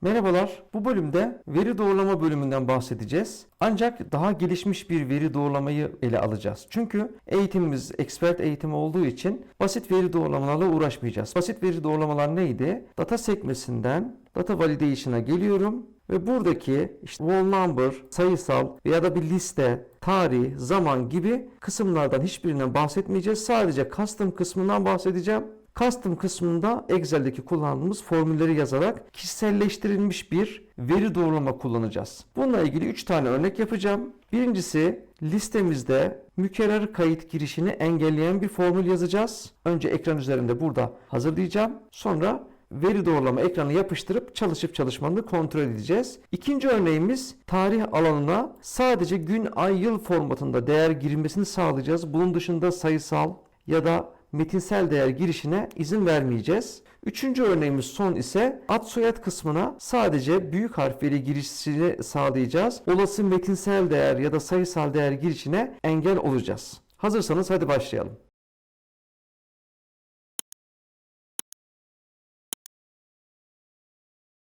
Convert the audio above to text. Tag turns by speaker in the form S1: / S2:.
S1: Merhabalar, bu bölümde veri doğrulama bölümünden bahsedeceğiz. Ancak daha gelişmiş bir veri doğrulamayı ele alacağız. Çünkü eğitimimiz expert eğitimi olduğu için basit veri doğrulamalarla uğraşmayacağız. Basit veri doğrulamalar neydi? Data sekmesinden data validation'a geliyorum ve buradaki işte whole number, sayısal veya da bir liste, tarih, zaman gibi kısımlardan hiçbirinden bahsetmeyeceğiz. Sadece custom kısmından bahsedeceğim. Custom kısmında Excel'deki kullandığımız formülleri yazarak kişiselleştirilmiş bir veri doğrulama kullanacağız. Bununla ilgili 3 tane örnek yapacağım. Birincisi, listemizde mükerrer kayıt girişini engelleyen bir formül yazacağız. Önce ekran üzerinde burada hazırlayacağım. Sonra veri doğrulama ekranı yapıştırıp çalışıp çalışmadığını kontrol edeceğiz. İkinci örneğimiz, tarih alanına sadece gün, ay, yıl formatında değer girmesini sağlayacağız. Bunun dışında sayısal ya da metinsel değer girişine izin vermeyeceğiz. Üçüncü örneğimiz son ise ad soyad kısmına sadece büyük harf veri girişini sağlayacağız. Olası metinsel değer ya da sayısal değer girişine engel olacağız. Hazırsanız hadi başlayalım.